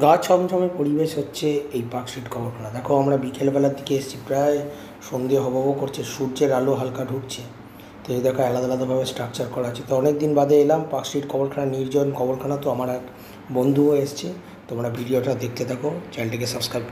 গা ছমছমে পরিবেশ হচ্ছে এই পার্কস্ট্রিট কবরখানা। দেখো আমরা বিকেলবেলার দিকে এসেছি, প্রায় সন্ধে হব করছে, সূর্যের আলো হালকা ঢুকছে। তো এই দেখো আলাদা আলাদাভাবে স্ট্রাকচার করা আছে। তো অনেক দিন বাদে এলাম পার্কস্ট্রিট কবরখানা, নির্জন কবরখানা। তো আমার এক বন্ধুও এসছে, তোমরা ভিডিওটা দেখতে থাকো, চ্যানেলটিকে subscribe.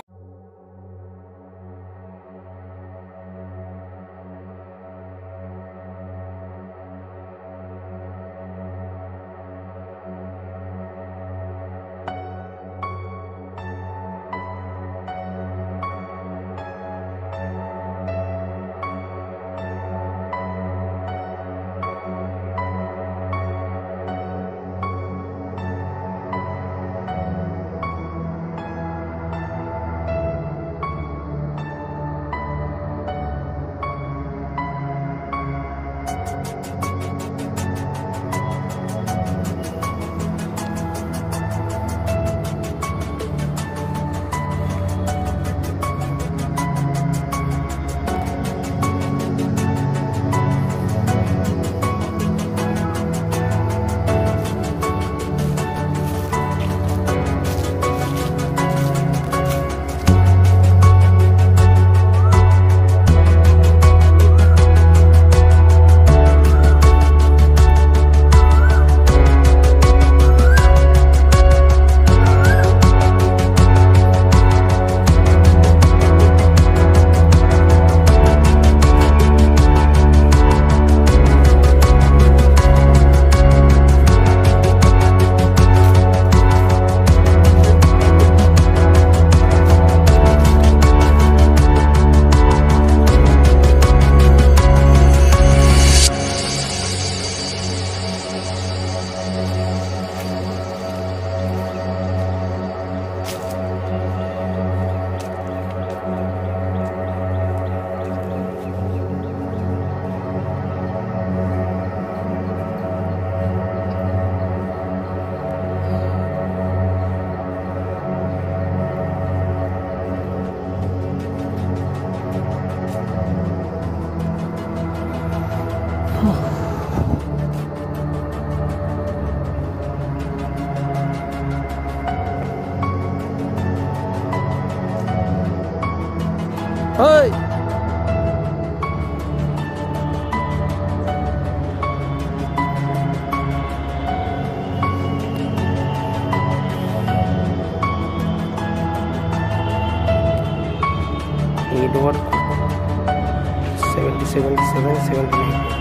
Hey! Need over 70, 77, 79.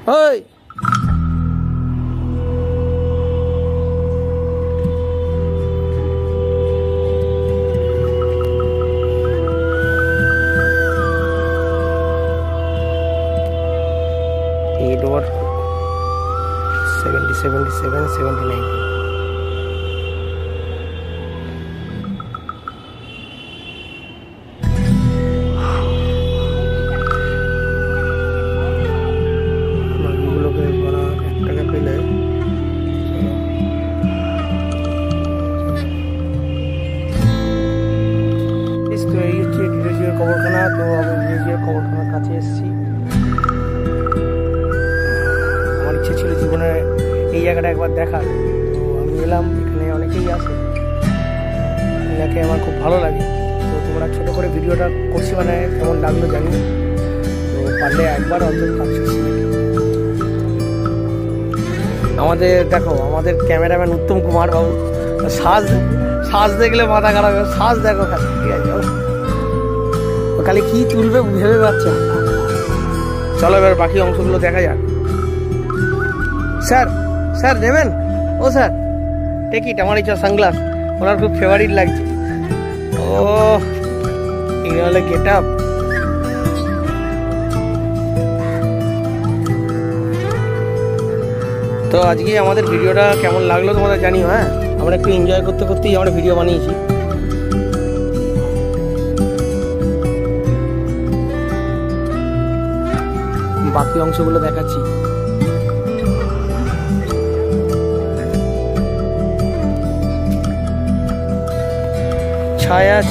Hey! 77, 79. কবরখানা। তো আমি ডিরোজিয়ার কবরখানার কাছে এসেছি। আমার ইচ্ছে ছিল জীবনে এই জায়গাটা একবার দেখার, তো আমি এলাম। এখানে অনেকেই আসে, এলাকে আমার খুব ভালো লাগে। তো তোমরা ছোটো করে ভিডিওটা করছি, মানে কেমন লাগলো জানি। তো পারলে একবার অন্তত সাকসেস। আমাদের দেখো, আমাদের ক্যামেরাম্যান উত্তম কুমার বাবু সাজ দেখলে মাথা খারাপ। সাজ দেখো খালি, ঠিক আছে? খালি কি তুলবে ভেবে পাচ্ছে। চলো এবার বাকি অংশগুলো দেখা যাক। স্যার নেবেন? ও স্যার টেকিট, আমার এই সানগ্লাস ওনার খুব ফেভারিট লাগছে। ও এগুলো হলে গেট আপ। তো আজকে আমাদের ভিডিওটা কেমন লাগলো তোমাদের জানিও। হ্যাঁ, আমরা একটু এনজয় করতে করতেই আমরা ভিডিও বানিয়েছি। বাকি অংশগুলো দেখাচ্ছি।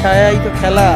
ছায়াই তো খেলা।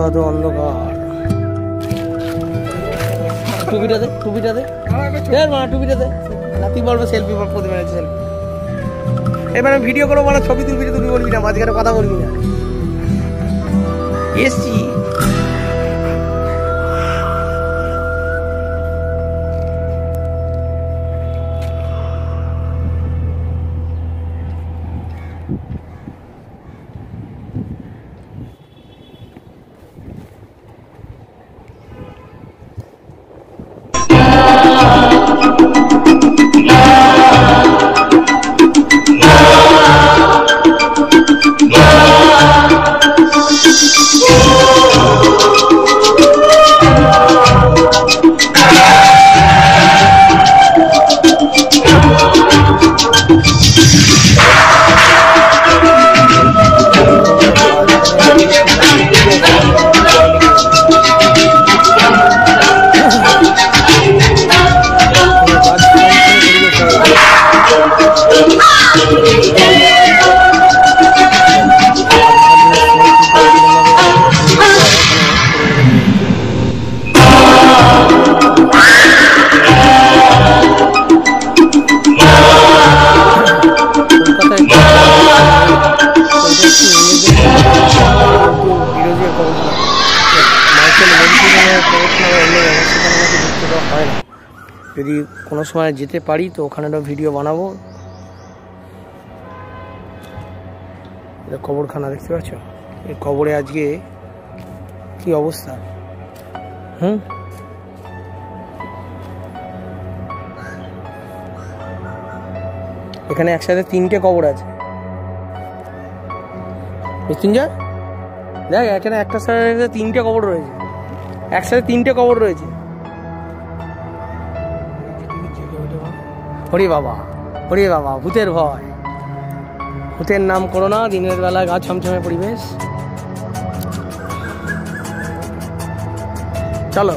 আধো অন্ধকার। টুপিটা দে টুপিটা দে। তুই বলবো সেলফি প্রতিদিন সেলফি। এবারে ভিডিও করবো মানে ছবি তুলবি বলবি না, মাঝখানে কথা বলবি না। এসছি যদি কোনো সময় যেতে পারি তো ওখানেও ভিডিও বানাবো। এটা কবরখানা দেখতে পাচ্ছ, এই কবরে আজকে কি অবস্থা। এখানে একসাথে 3টে কবর আছে। মৃত্যুঞ্জয় দেখ, এখানে একটা সাইডে 3টে কবর রয়েছে, একসাথে 3টে কবর রয়েছে। ওরে বাবা ভূতের ভয়, ভূতের নাম করো না। দিনের বেলা গা ছমছমে পরিবেশ। চলো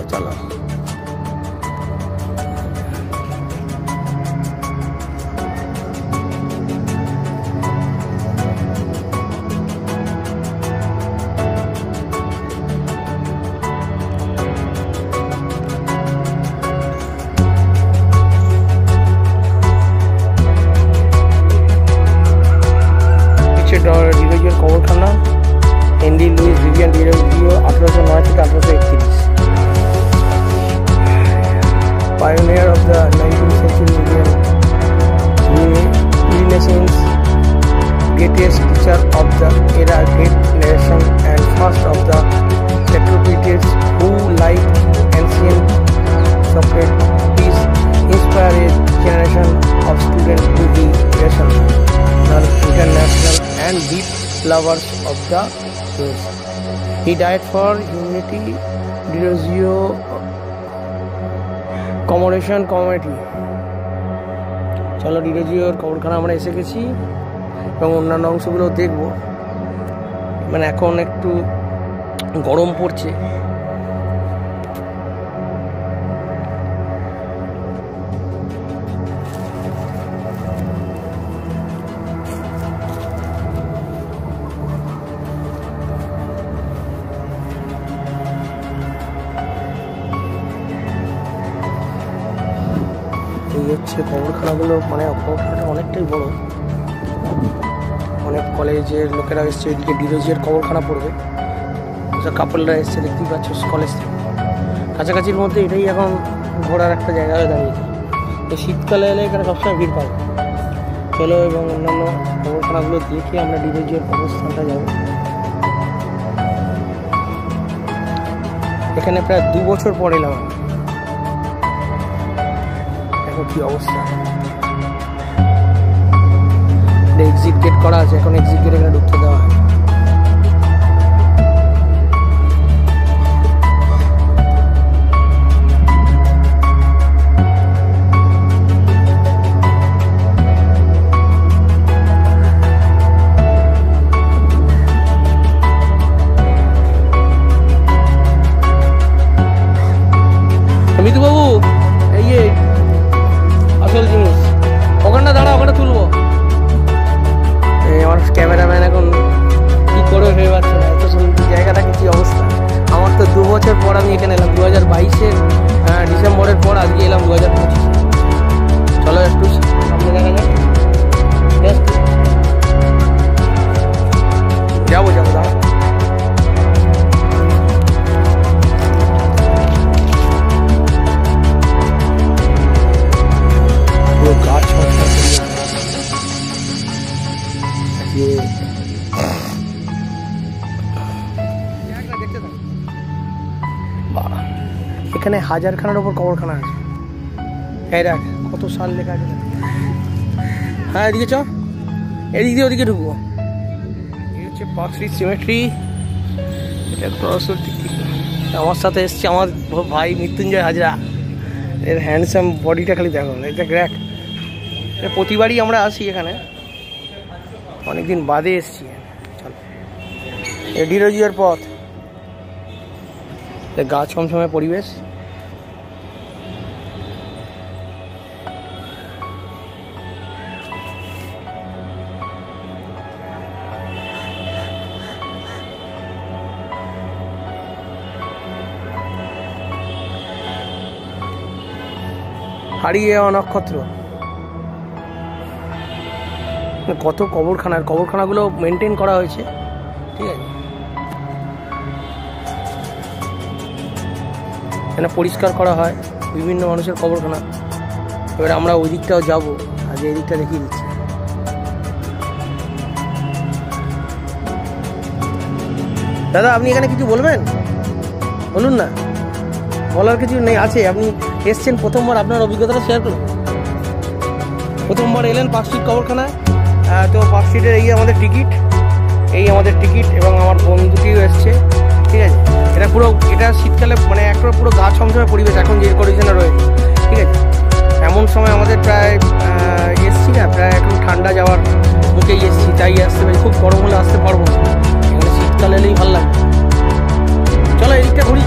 lovers of the news. He died for humanity DiRoggio commemoration committee. চলো ডিরোজিওর কবরখানা আমরা এসে গেছি এবং অন্যান্য অংশগুলো দেখবো। মানে এখন একটু গরম পড়ছে, এই হচ্ছে কবরখানাগুলো। মানে কবরখানাটা অনেকটাই বড়, অনেক কলেজের লোকেরা এসছে এদিকে ডিরোজিওর কবরখানা পড়বে। কাপলরা এসছে, দেখতেই পাচ্ছ কলেজ থেকে। কাছাকাছির মধ্যে এটাই এখন ঘোরার একটা জায়গা হয়ে দাঁড়িয়েছে। এই শীতকালে এলে এখানে সবসময় ভিড় পাবে। চলো এবং অন্যান্য কবরখানাগুলো দেখে আমরা ডিরোজিওর কবরস্থানটা যাব। এখানে প্রায় 2 বছর পর এলাম। দেখো কি অবস্থা। এক্সিট গেট করা আছে, এখন এক্সিট গেট এখানে ঢুকতে দেওয়া হয়। মিতু বাবু, এই যে আসল জিনিস, ওখানটা দাঁড়া, ওখানে তুলবো। আমার ক্যামেরাম্যান এখন কি করবে ভেবে পাচ্ছে না, এত সুন্দর জায়গাটা কি অবস্থা। আমার তো 2 বছর পর আমি এখানে এলাম, 2022-এর ডিসেম্বরের পর আজকে এলাম 2025। চলো একটু সামনে দেখা যাক। যাবো দাঁড়া। এখানে 1000 খানার ওপর কবরখানা আছে। এই দেখ কত সাল লেখা আছে। হ্যাঁ এদিকে চ, এদিক দিয়ে ওদিকে ঢুকবো। এই হচ্ছে পার্ক স্ট্রিট সিমেট্রি। এটা সরস্বতী। আমার সাথে এসছে আমার ভাই মৃত্যুঞ্জয় হাজরা। এর হ্যান্ডসাম বডিটা খালি দেখো, এটা গ্র্যাক। প্রতিবারই আমরা আসি এখানে, অনেকদিন বাদে এসছি। চলো, এই ডিরোজিওর পথ, গাছ ছমছমে পরিবেশ। হারিয়ে যাওয়া নক্ষত্র। কত কবরখানাগুলো মেনটেন করা হয়েছে, ঠিক আছে। এখানে পরিষ্কার করা হয় বিভিন্ন মানুষের কবরখানা। এবার আমরা ওই দিকটাও যাবো, আগে এই দিকটা দেখিয়ে দিচ্ছি। দাদা আপনি এখানে কিছু বলবেন? বলুন না, বলার কিছু নেই আছে। আপনি এসছেন প্রথমবার, আপনার অভিজ্ঞতাটা শেয়ার করুন। প্রথমবার এলেন পার্ক স্ট্রিট কবরখানায়, তো পার্ক স্ট্রিটের এই আমাদের টিকিট, এবং আমার বন্ধুটিও এসছে, ঠিক আছে। এটা শীতকালে মানে একটা পুরো গা ছমছমে পরিবেশ এখন যে কন্ডিশনে রয়েছে, ঠিক আছে। এমন সময় আমাদের প্রায় এসছি না, প্রায় এখন ঠান্ডা যাওয়ার মুখেই এসছি, তাই আসতে পারি। খুব গরম হলে আসতে পারবো না, শীতকালে এলেই ভালো লাগে। চলো এদিকটা ঘুরি।